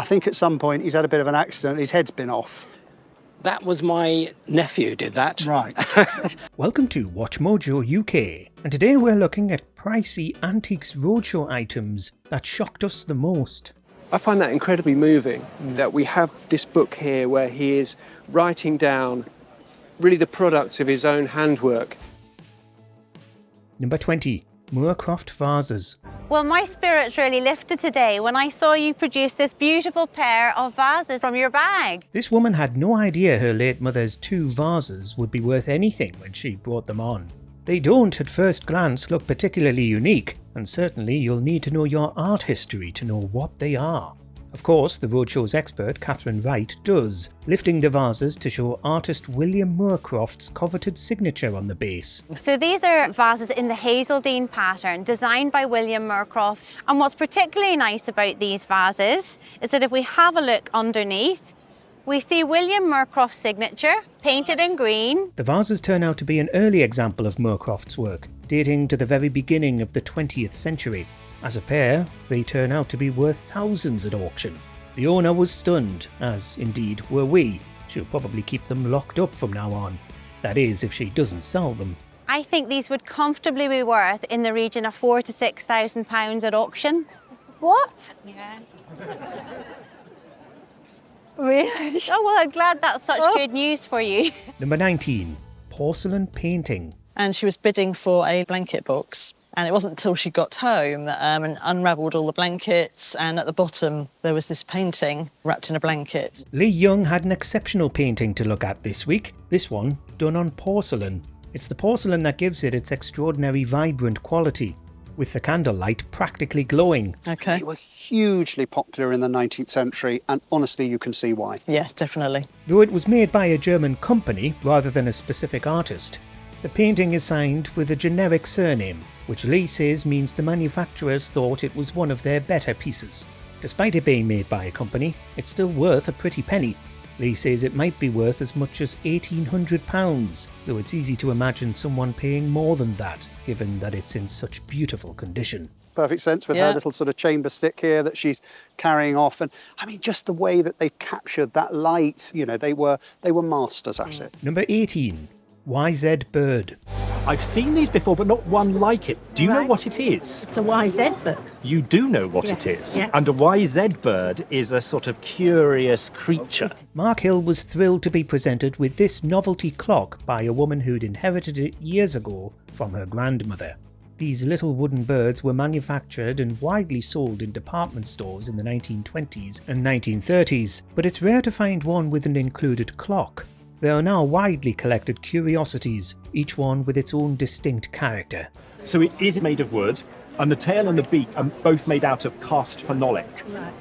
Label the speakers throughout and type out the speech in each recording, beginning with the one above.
Speaker 1: I think at some point he's had a bit of an accident, his head's been off.
Speaker 2: That was my nephew did that.
Speaker 1: Right.
Speaker 3: Welcome to WatchMojo UK, and today we're looking at pricey antiques roadshow items that shocked us the most.
Speaker 4: I find that incredibly moving, that we have this book here where he is writing down really the products of his own handwork.
Speaker 3: Number 20. Moorcroft Vases.
Speaker 5: Well, my spirits really lifted today when I saw you produce this beautiful pair of vases from your bag.
Speaker 3: This woman had no idea her late mother's 2 vases would be worth anything when she brought them on. They don't at first glance look particularly unique, and certainly you'll need to know your art history to know what they are. Of course, the Roadshow's expert Catherine Wright does, lifting the vases to show artist William Moorcroft's coveted signature on the base.
Speaker 5: So these are vases in the Hazeldean pattern, designed by William Moorcroft. And what's particularly nice about these vases is that if we have a look underneath, we see William Moorcroft's signature, painted in green.
Speaker 3: The vases turn out to be an early example of Moorcroft's work, dating to the very beginning of the 20th century. As a pair, they turn out to be worth thousands at auction. The owner was stunned, as indeed were we. She'll probably keep them locked up from now on. That is, if she doesn't sell them.
Speaker 5: I think these would comfortably be worth in the region of £4,000 to £6,000 at auction.
Speaker 6: What?
Speaker 5: Yeah.
Speaker 6: Really?
Speaker 5: Oh, well, I'm glad that's such good news for you.
Speaker 3: Number 19. Porcelain Painting.
Speaker 7: And she was bidding for a blanket box. And it wasn't until she got home and unravelled all the blankets, and at the bottom there was this painting wrapped in a blanket.
Speaker 3: Lee Young had an exceptional painting to look at this week, this one done on porcelain. It's the porcelain that gives it its extraordinary vibrant quality, with the candlelight practically glowing.
Speaker 7: Okay.
Speaker 1: They were hugely popular in the 19th century, and honestly you can see why.
Speaker 7: Yeah, definitely.
Speaker 3: Though it was made by a German company rather than a specific artist, the painting is signed with a generic surname, which Lee says means the manufacturers thought it was one of their better pieces. Despite it being made by a company, it's still worth a pretty penny. Lee says it might be worth as much as £1,800, though it's easy to imagine someone paying more than that, given that it's in such beautiful condition.
Speaker 1: Perfect sense with her little sort of chamber stick here that she's carrying off, and I mean just the way that they've captured that light, you know, they were masters at it.
Speaker 3: Number 18. YZ Bird.
Speaker 8: I've seen these before, but not one like it. Do you know what it is?
Speaker 6: It's a YZ bird.
Speaker 8: You do know what it is.
Speaker 6: Yeah.
Speaker 8: And a YZ bird is a sort of curious creature.
Speaker 3: Mark Hill was thrilled to be presented with this novelty clock by a woman who'd inherited it years ago from her grandmother. These little wooden birds were manufactured and widely sold in department stores in the 1920s and 1930s, but it's rare to find one with an included clock. They are now widely collected curiosities, each one with its own distinct character.
Speaker 8: So it is made of wood, and the tail and the beak are both made out of cast phenolic,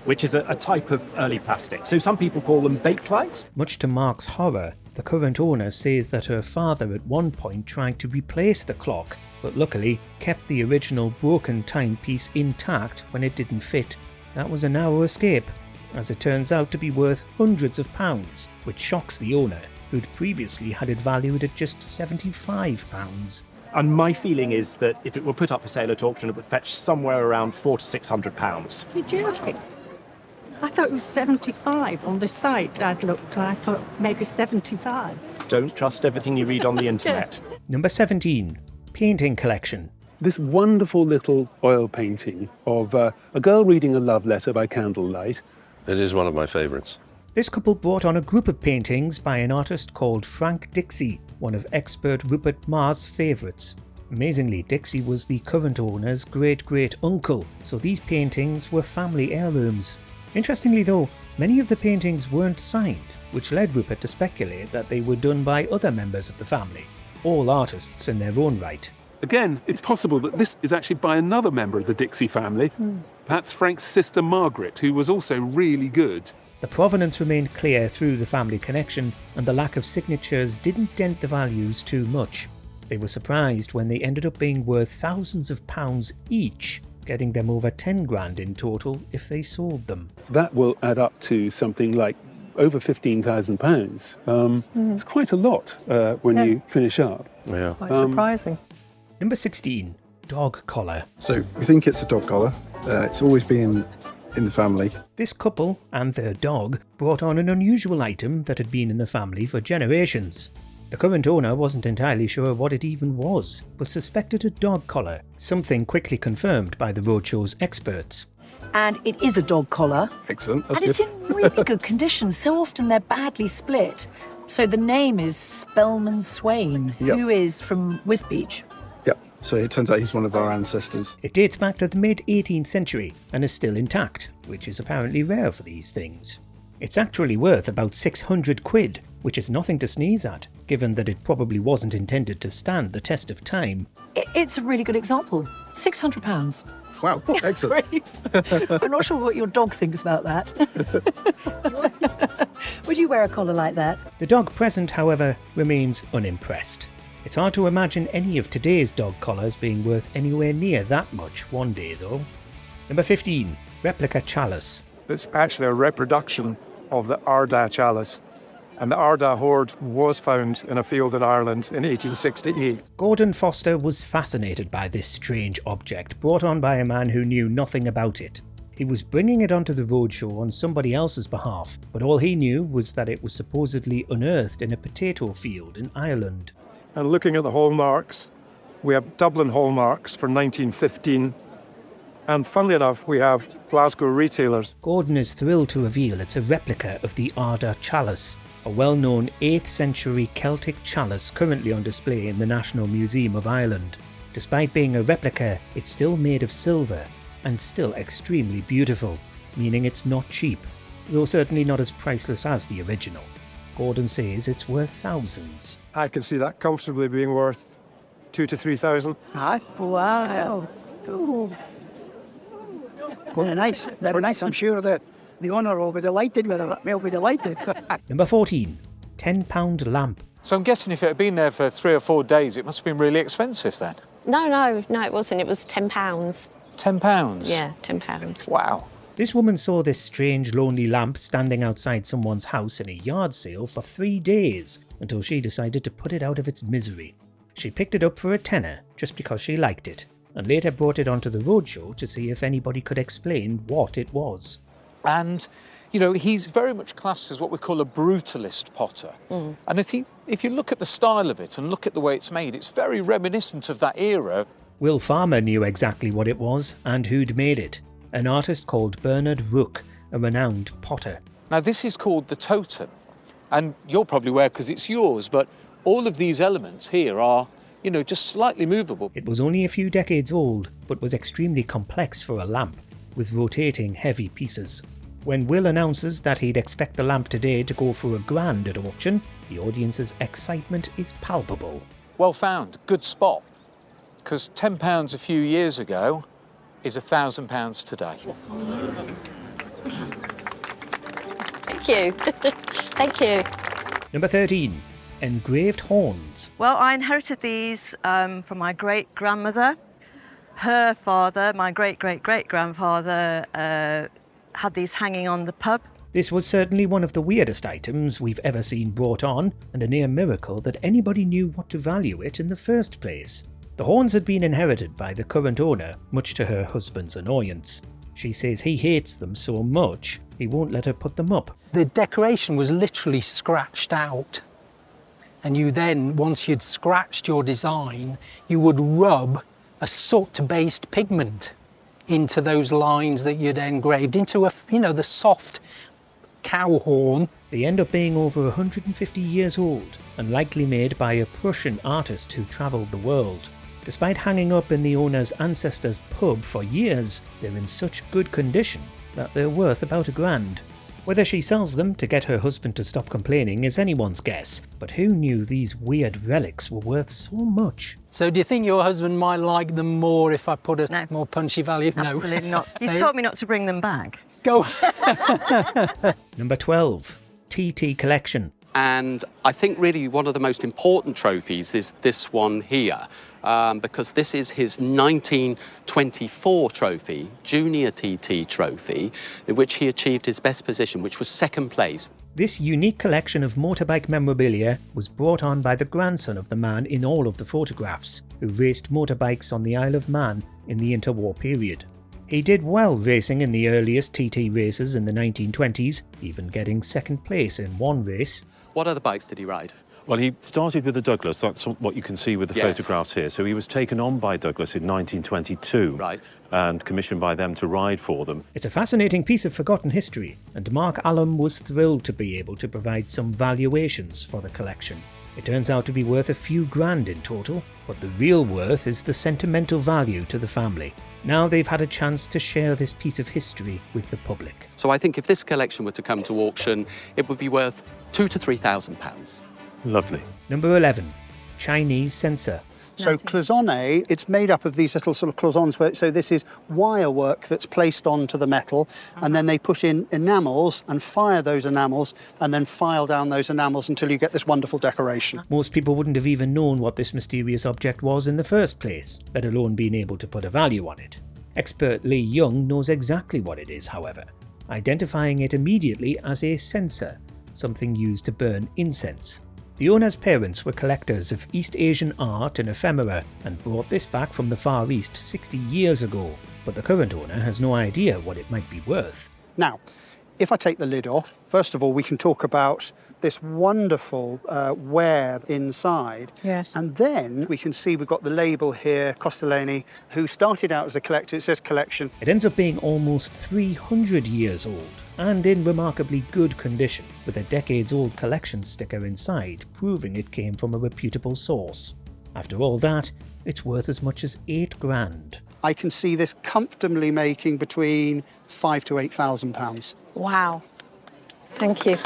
Speaker 8: which is a type of early plastic. So some people call them bakelite.
Speaker 3: Much to Mark's horror, the current owner says that her father at one point tried to replace the clock, but luckily kept the original broken timepiece intact when it didn't fit. That was a narrow escape, as it turns out to be worth hundreds of pounds, which shocks the owner, who'd previously had it valued at just £75.
Speaker 8: And my feeling is that if it were put up for sale at auction, it would fetch somewhere around £400 to £600.
Speaker 6: You're joking. I thought it was 75 on the site I'd looked. I thought maybe 75.
Speaker 8: Don't trust everything you read on the internet.
Speaker 3: Number 17. Painting Collection.
Speaker 4: This wonderful little oil painting of a girl reading a love letter by candlelight.
Speaker 9: It is one of my favourites.
Speaker 3: This couple brought on a group of paintings by an artist called Frank Dixie, one of expert Rupert Marr's favourites. Amazingly, Dixie was the current owner's great-great-uncle, so these paintings were family heirlooms. Interestingly though, many of the paintings weren't signed, which led Rupert to speculate that they were done by other members of the family, all artists in their own right.
Speaker 4: Again, it's possible that this is actually by another member of the Dixie family, perhaps Frank's sister Margaret, who was also really good.
Speaker 3: The provenance remained clear through the family connection, and the lack of signatures didn't dent the values too much. They were surprised when they ended up being worth thousands of pounds each, getting them over 10 grand in total if they sold them.
Speaker 4: That will add up to something like over £15,000. It's quite a lot when you finish up.
Speaker 9: Yeah.
Speaker 7: Quite surprising.
Speaker 3: Number 16. Dog collar.
Speaker 10: So we think it's a dog collar. It's always been in the family.
Speaker 3: This couple and their dog brought on an unusual item that had been in the family for generations. The current owner wasn't entirely sure what it even was, but suspected a dog collar, something quickly confirmed by the Roadshow's experts.
Speaker 11: And it is a dog collar.
Speaker 10: Excellent.
Speaker 11: And it's in really good condition. So often they're badly split. So the name is Spellman Swain,
Speaker 10: Yep.
Speaker 11: who is from Wisbech.
Speaker 10: Yep. So it turns out he's one of our ancestors.
Speaker 3: It dates back to the mid-18th century and is still intact, which is apparently rare for these things. It's actually worth about 600 quid, which is nothing to sneeze at, given that it probably wasn't intended to stand the test of time.
Speaker 11: It's a really good example. £600.
Speaker 10: Wow, excellent.
Speaker 11: I'm not sure what your dog thinks about that. Would you wear a collar like that?
Speaker 3: The dog present, however, remains unimpressed. It's hard to imagine any of today's dog collars being worth anywhere near that much one day, though. Number 15, Replica Chalice.
Speaker 12: It's actually a reproduction of the Ardagh chalice. And the Ardagh hoard was found in a field in Ireland in 1868.
Speaker 3: Gordon Foster was fascinated by this strange object brought on by a man who knew nothing about it. He was bringing it onto the Roadshow on somebody else's behalf, but all he knew was that it was supposedly unearthed in a potato field in Ireland.
Speaker 12: And looking at the hallmarks, we have Dublin hallmarks for 1915. And funnily enough, we have Glasgow retailers.
Speaker 3: Gordon is thrilled to reveal it's a replica of the Ardagh chalice, a well-known 8th century Celtic chalice currently on display in the National Museum of Ireland. Despite being a replica, it's still made of silver and still extremely beautiful, meaning it's not cheap, though certainly not as priceless as the original. Gordon says it's worth thousands.
Speaker 12: I can see that comfortably being worth 2,000 to 3,000.
Speaker 13: Aye.
Speaker 11: Wow.
Speaker 13: Ooh. Very nice, very nice. I'm sure that the owner will be delighted with it. We'll be delighted.
Speaker 3: Number 14, £10 lamp.
Speaker 14: So I'm guessing if it had been there for 3 or 4 days, it must have been really expensive then.
Speaker 15: No, it wasn't. It was £10.
Speaker 14: £10?
Speaker 15: Yeah, £10.
Speaker 14: Wow.
Speaker 3: This woman saw this strange lonely lamp standing outside someone's house in a yard sale for 3 days until she decided to put it out of its misery. She picked it up for a tenner just because she liked it, and later brought it onto the Roadshow to see if anybody could explain what it was.
Speaker 14: And, you know, he's very much classed as what we call a brutalist potter. And if you look at the style of it and look at the way it's made, it's very reminiscent of that era.
Speaker 3: Will Farmer knew exactly what it was and who'd made it. An artist called Bernard Rook, a renowned potter.
Speaker 14: Now, this is called the totem. And you're probably aware because it's yours, but all of these elements here are, you know, just slightly movable.
Speaker 3: It was only a few decades old, but was extremely complex for a lamp, with rotating heavy pieces. When Will announces that he'd expect the lamp today to go for £1,000 at auction, the audience's excitement is palpable.
Speaker 14: Well found, good spot. Because £10 a few years ago is £1,000 today.
Speaker 15: Thank you. Thank you.
Speaker 3: Number 13, engraved horns.
Speaker 16: Well, I inherited these from my great-grandmother. Her father, my great-great-great-grandfather, had these hanging on the pub.
Speaker 3: This was certainly one of the weirdest items we've ever seen brought on, and a near miracle that anybody knew what to value it in the first place. The horns had been inherited by the current owner, much to her husband's annoyance. She says he hates them so much, he won't let her put them up.
Speaker 2: The decoration was literally scratched out. And you then, once you'd scratched your design, you would rub a soot-based pigment into those lines that you'd engraved into the soft cow horn.
Speaker 3: They end up being over 150 years old and likely made by a Prussian artist who travelled the world. Despite hanging up in the owner's ancestor's pub for years, they're in such good condition that they're worth about £1,000. Whether she sells them to get her husband to stop complaining is anyone's guess, but who knew these weird relics were worth so much?
Speaker 2: So do you think your husband might like them more if I put a more punchy value?
Speaker 16: Absolutely not. He's taught me not to bring them back.
Speaker 2: Go.
Speaker 3: Number 12, TT Collection.
Speaker 17: And I think really one of the most important trophies is this one here, because this is his 1924 trophy, Junior TT trophy, in which he achieved his best position, which was second place.
Speaker 3: This unique collection of motorbike memorabilia was brought on by the grandson of the man in all of the photographs, who raced motorbikes on the Isle of Man in the interwar period. He did well racing in the earliest TT races in the 1920s, even getting second place in one race.
Speaker 17: What other bikes did he ride?
Speaker 9: Well, he started with the Douglas. That's what you can see with the
Speaker 17: Yes.
Speaker 9: photographs here. So he was taken on by Douglas in 1922.
Speaker 17: Right.
Speaker 9: And commissioned by them to ride for them.
Speaker 3: It's a fascinating piece of forgotten history, and Mark Allam was thrilled to be able to provide some valuations for the collection. It turns out to be worth a few grand in total, but the real worth is the sentimental value to the family. Now they've had a chance to share this piece of history with the public.
Speaker 17: So I think if this collection were to come to auction, it would be worth £2,000 to £3,000.
Speaker 9: Lovely.
Speaker 3: Number 11. Chinese Censer.
Speaker 1: So cloisonne, it's made up of these little sort of cloisons. So this is wire work that's placed onto the metal, and then they put in enamels and fire those enamels and then file down those enamels until you get this wonderful decoration.
Speaker 3: Most people wouldn't have even known what this mysterious object was in the first place, let alone being able to put a value on it. Expert Lee Young knows exactly what it is, however, identifying it immediately as a censer, something used to burn incense. The owner's parents were collectors of East Asian art and ephemera and brought this back from the Far East 60 years ago, but the current owner has no idea what it might be worth.
Speaker 1: Now, if I take the lid off, first of all, we can talk about this wonderful wear inside.
Speaker 6: Yes.
Speaker 1: And then we can see we've got the label here, Costellani, who started out as a collector. It says collection.
Speaker 3: It ends up being almost 300 years old and in remarkably good condition, with a decades-old collection sticker inside proving it came from a reputable source. After all that, it's worth as much as 8 grand.
Speaker 1: I can see this comfortably making between £5,000 to £8,000.
Speaker 15: Wow. Thank you.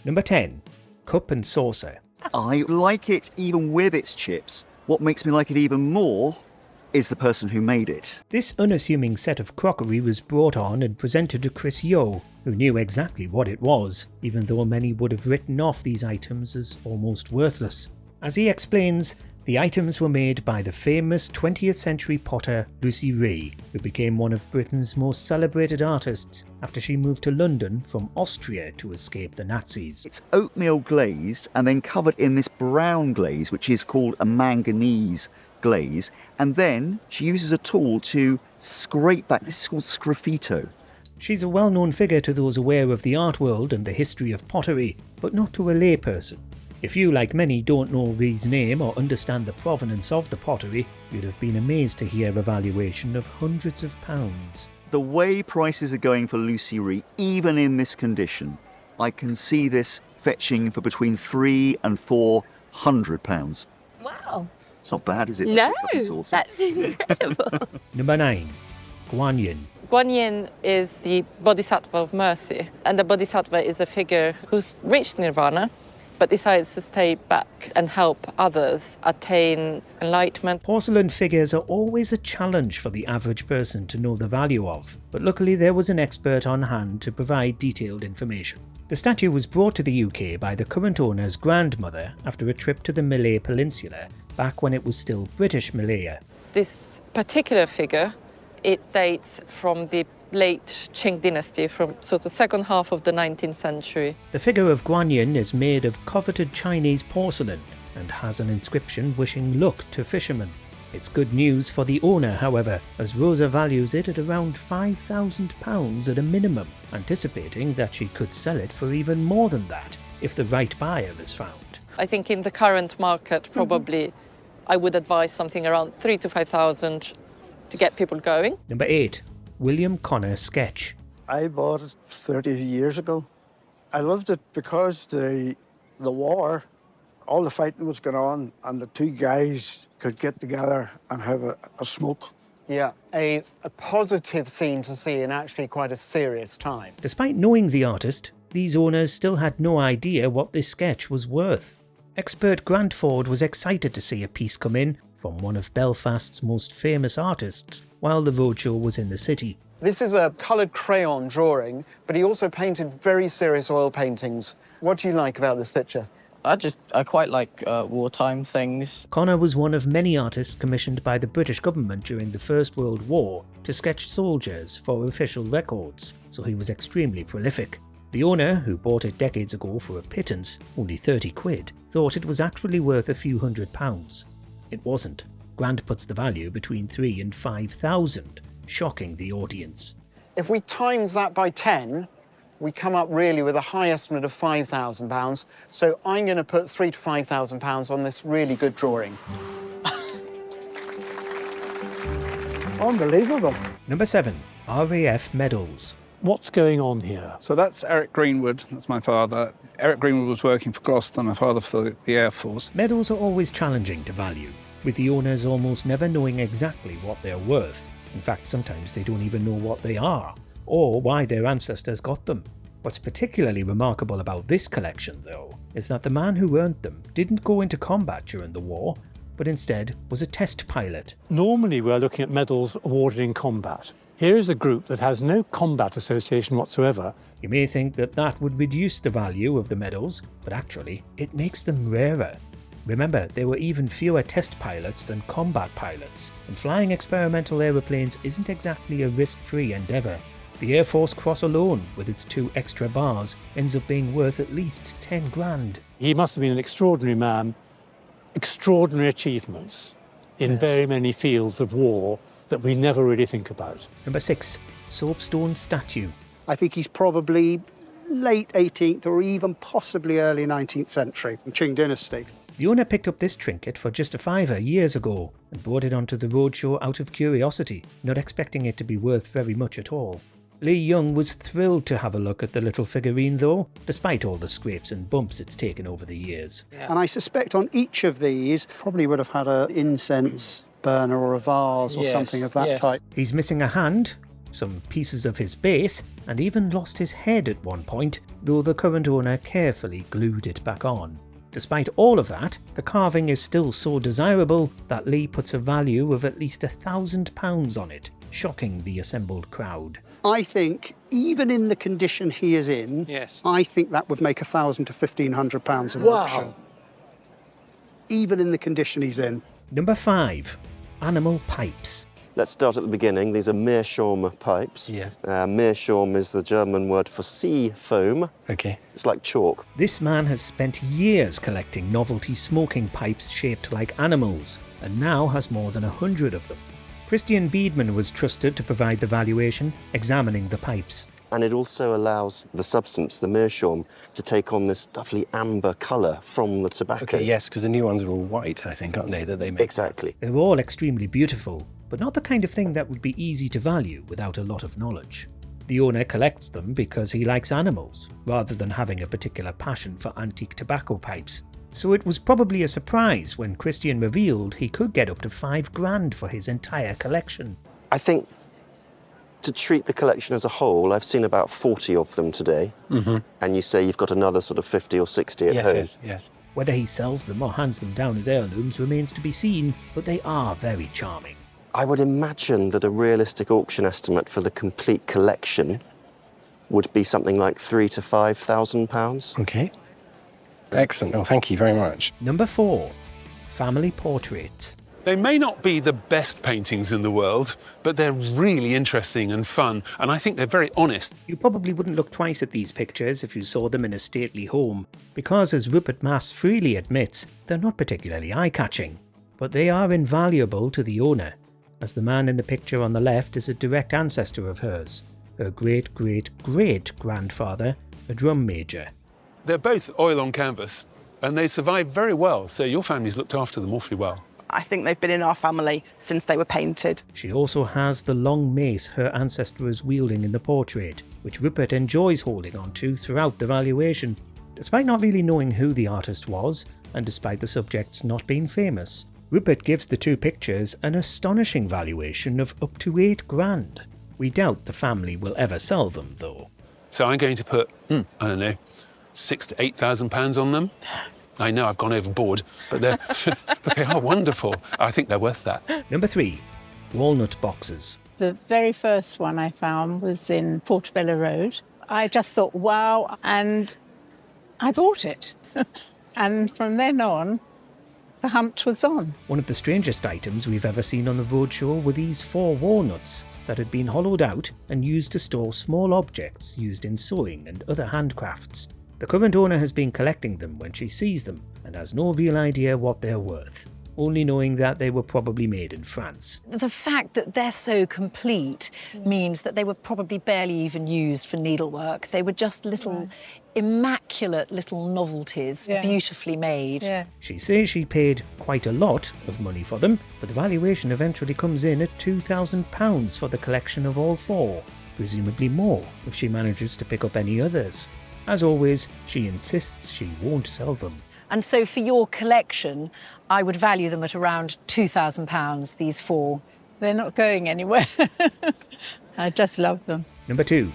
Speaker 3: Number 10. Cup and Saucer.
Speaker 18: I like it even with its chips. What makes me like it even more is the person who made it.
Speaker 3: This unassuming set of crockery was brought on and presented to Chris Yeo, who knew exactly what it was, even though many would have written off these items as almost worthless. As he explains, the items were made by the famous 20th century potter Lucy Ray, who became one of Britain's most celebrated artists after she moved to London from Austria to escape the Nazis.
Speaker 18: It's oatmeal glazed and then covered in this brown glaze, which is called a manganese glaze, and then she uses a tool to scrape back. This is called sgraffito.
Speaker 3: She's a well-known figure to those aware of the art world and the history of pottery, but not to a layperson. If you, like many, don't know Ray's name or understand the provenance of the pottery, you'd have been amazed to hear a valuation of hundreds of pounds.
Speaker 18: The way prices are going for Lucy Ray, even in this condition, I can see this fetching for between £300 and £400.
Speaker 15: Wow.
Speaker 18: It's not bad, is it?
Speaker 15: No, that's incredible.
Speaker 3: Number 9. Guanyin.
Speaker 19: Guanyin is the bodhisattva of mercy, and the bodhisattva is a figure who's reached nirvana but decides to stay back and help others attain enlightenment.
Speaker 3: Porcelain figures are always a challenge for the average person to know the value of, but luckily there was an expert on hand to provide detailed information. The statue was brought to the UK by the current owner's grandmother after a trip to the Malay Peninsula, back when it was still British Malaya.
Speaker 19: This particular figure, it dates from the late Qing dynasty, from sort of second half of the 19th century.
Speaker 3: The figure of Guanyin is made of coveted Chinese porcelain and has an inscription wishing luck to fishermen. It's good news for the owner, however, as Rosa values it at around £5,000 at a minimum, anticipating that she could sell it for even more than that if the right buyer is found.
Speaker 19: I think in the current market, probably I would advise something around 3,000 to 5,000 to get people going.
Speaker 3: Number 8. William Conor sketch.
Speaker 20: I bought it 30 years ago. I loved it because the war, all the fighting was going on, and the two guys could get together and have a smoke.
Speaker 21: Yeah, a positive scene to see in actually quite a serious time.
Speaker 3: Despite knowing the artist, these owners still had no idea what this sketch was worth. Expert Grant Ford was excited to see a piece come in from one of Belfast's most famous artists while the roadshow was in the city.
Speaker 21: This is a coloured crayon drawing, but he also painted very serious oil paintings. What do you like about this picture?
Speaker 22: I quite like wartime things.
Speaker 3: Conor was one of many artists commissioned by the British government during the First World War to sketch soldiers for official records, so he was extremely prolific. The owner, who bought it decades ago for a pittance, only 30 quid, thought it was actually worth a few £100. It wasn't. Grant puts the value between 3,000 and 5,000, shocking the audience.
Speaker 21: If we times that by 10, we come up really with a high estimate of £5,000. So I'm going to put £3,000 to £5,000 on this really good drawing.
Speaker 13: Unbelievable.
Speaker 3: Number 7. RAF Medals.
Speaker 12: What's going on here?
Speaker 10: So that's Eric Greenwood, that's my father. Eric Greenwood was working for Gloucester, my father for the Air Force.
Speaker 3: Medals are always challenging to value, with the owners almost never knowing exactly what they're worth. In fact, sometimes they don't even know what they are, or why their ancestors got them. What's particularly remarkable about this collection, though, is that the man who earned them didn't go into combat during the war, but instead was a test pilot.
Speaker 12: Normally we're looking at medals awarded in combat. Here is a group that has no combat association whatsoever.
Speaker 3: You may think that that would reduce the value of the medals, but actually it makes them rarer. Remember, there were even fewer test pilots than combat pilots, and flying experimental aeroplanes isn't exactly a risk-free endeavour. The Air Force Cross alone, with its 2 extra bars, ends up being worth at least 10 grand.
Speaker 12: He must have been an extraordinary man, extraordinary achievements in very many fields of war that we never really think about.
Speaker 3: Number 6. Soapstone statue.
Speaker 1: I think he's probably late 18th or even possibly early 19th century, Qing dynasty.
Speaker 3: The owner picked up this trinket for just a £5 years ago and brought it onto the Roadshow out of curiosity, not expecting it to be worth very much at all. Lee Young was thrilled to have a look at the little figurine though, despite all the scrapes and bumps it's taken over the years.
Speaker 1: And I suspect on each of these probably would have had an incense burner or a vase or something of that type.
Speaker 3: He's missing a hand, some pieces of his base, and even lost his head at one point, though the current owner carefully glued it back on. Despite all of that, the carving is still so desirable that Lee puts a value of at least £1,000 on it, shocking the assembled crowd.
Speaker 1: I think, even in the condition he is in, I think that would make £1,000 to £1,500 at auction. Even in the condition he's in.
Speaker 3: Number 5. Animal pipes.
Speaker 5: Let's start at the beginning. These are Meerschaum pipes.
Speaker 3: Yes.
Speaker 5: Meerschaum is the German word for sea foam.
Speaker 3: Okay.
Speaker 5: It's like chalk.
Speaker 3: This man has spent years collecting novelty smoking pipes shaped like animals, and now has more than 100 of them. Christian Beedman was trusted to provide the valuation, examining the pipes.
Speaker 5: And it also allows the substance, the Meerschaum, to take on this lovely amber colour from the tobacco.
Speaker 8: Okay, yes, because the new ones are all white, I think, aren't they, that they make?
Speaker 5: Exactly.
Speaker 3: They're all extremely beautiful, but not the kind of thing that would be easy to value without a lot of knowledge. The owner collects them because he likes animals, rather than having a particular passion for antique tobacco pipes. So it was probably a surprise when Christian revealed he could get up to £5 grand for his entire collection.
Speaker 5: I think to treat the collection as a whole, I've seen about 40 of them today.
Speaker 8: Mm-hmm.
Speaker 5: And you say you've got another sort of 50 or 60 at home.
Speaker 8: Yes.
Speaker 3: Whether he sells them or hands them down as heirlooms remains to be seen, but they are very charming.
Speaker 5: I would imagine that a realistic auction estimate for the complete collection would be something like £3,000 to £5,000.
Speaker 8: Okay. Excellent. Oh, thank you very much.
Speaker 3: Number 4. Family portraits.
Speaker 23: They may not be the best paintings in the world, but they're really interesting and fun, and I think they're very honest.
Speaker 3: You probably wouldn't look twice at these pictures if you saw them in a stately home, because as Rupert Mass freely admits, they're not particularly eye-catching. But they are invaluable to the owner, as the man in the picture on the left is a direct ancestor of hers, her great-great-great-grandfather, a drum major.
Speaker 23: They're both oil on canvas, and they survived very well, so your family's looked after them awfully well.
Speaker 24: I think they've been in our family since they were painted.
Speaker 3: She also has the long mace her ancestor is wielding in the portrait, which Rupert enjoys holding onto throughout the valuation. Despite not really knowing who the artist was, and despite the subjects not being famous, Rupert gives the 2 pictures an astonishing valuation of up to £8 grand. We doubt the family will ever sell them, though.
Speaker 23: So I'm going to put, I don't know, £6,000 to £8,000 on them. I know I've gone overboard, but they are wonderful. I think they're worth that.
Speaker 3: Number 3. Walnut boxes.
Speaker 25: The very first one I found was in Portobello Road. I just thought, wow, and I bought it. And from then on, the hunt was on.
Speaker 3: One of the strangest items we've ever seen on the Roadshow were these 4 walnuts that had been hollowed out and used to store small objects used in sewing and other handcrafts. The current owner has been collecting them when she sees them and has no real idea what they're worth. only knowing that they were probably made in France.
Speaker 4: The fact that they're so complete means that they were probably barely even used for needlework. They were just little immaculate little novelties, beautifully made.
Speaker 3: She says she paid quite a lot of money for them, but the valuation eventually comes in at £2,000 for the collection of all four, presumably more if she manages to pick up any others. As always, she insists she won't sell them.
Speaker 4: And so for your collection, I would value them at around £2,000, these four.
Speaker 25: They're not going anywhere. I just love them.
Speaker 3: Number 2,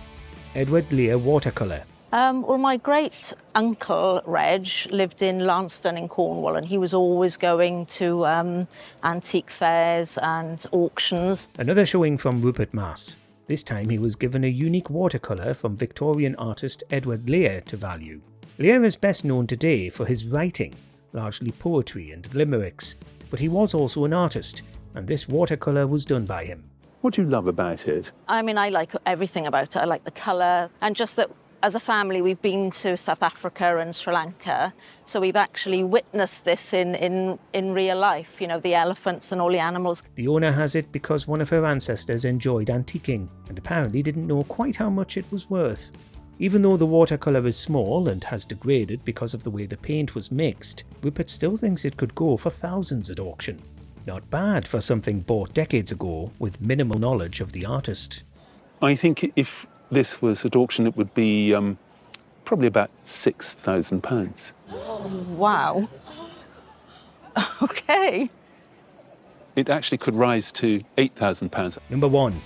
Speaker 3: Edward Lear Watercolour.
Speaker 7: Well, my great uncle, Reg, lived in Lansdowne in Cornwall, and he was always going to antique fairs and auctions.
Speaker 3: Another showing from Rupert Mass. This time he was given a unique watercolour from Victorian artist Edward Lear to value. Lear is best known today for his writing, largely poetry and limericks, but he was also an artist, and this watercolour was done by him.
Speaker 23: What do you love about it?
Speaker 7: I mean, I like everything about it. I like the colour, and just that as a family we've been to South Africa and Sri Lanka, so we've actually witnessed this in real life, you know, the elephants and all the animals.
Speaker 3: The owner has it because one of her ancestors enjoyed antiquing and apparently didn't know quite how much it was worth. Even though the watercolour is small and has degraded because of the way the paint was mixed, Rupert still thinks it could go for thousands at auction. Not bad for something bought decades ago with minimal knowledge of the artist.
Speaker 23: I think if this was at auction, it would be probably about £6,000.
Speaker 7: Wow. Okay.
Speaker 23: It actually could rise to £8,000.
Speaker 3: Number 1,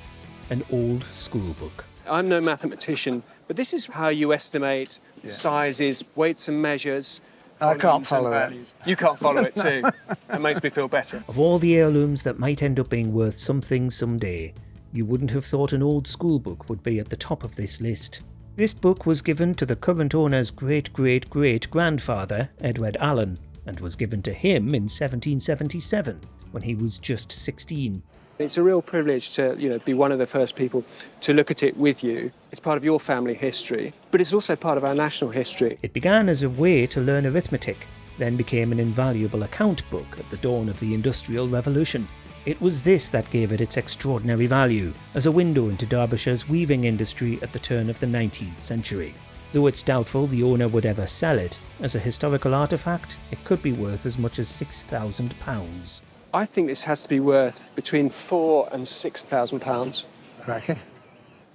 Speaker 3: an old school book.
Speaker 11: I'm no mathematician, but this is how you estimate sizes, weights and measures.
Speaker 13: I can't follow
Speaker 11: it. You can't follow it too. It makes me feel better.
Speaker 3: Of all the heirlooms that might end up being worth something someday, you wouldn't have thought an old school book would be at the top of this list. This book was given to the current owner's great-great-great-grandfather, Edward Allen, and was given to him in 1777, when he was just 16.
Speaker 11: It's a real privilege to, be one of the first people to look at it with you. It's part of your family history, but it's also part of our national history.
Speaker 3: It began as a way to learn arithmetic, then became an invaluable account book at the dawn of the Industrial Revolution. It was this that gave it its extraordinary value, as a window into Derbyshire's weaving industry at the turn of the 19th century. Though it's doubtful the owner would ever sell it, as a historical artefact, it could be worth as much as £6,000.
Speaker 11: I think this has to be worth between £4,000 and £6,000.
Speaker 13: Cracking.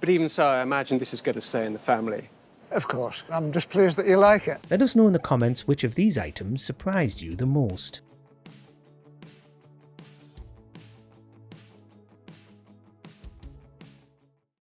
Speaker 11: But even so, I imagine this is going to stay in the family.
Speaker 13: Of course. I'm just pleased that you like it.
Speaker 3: Let us know in the comments which of these items surprised you the most.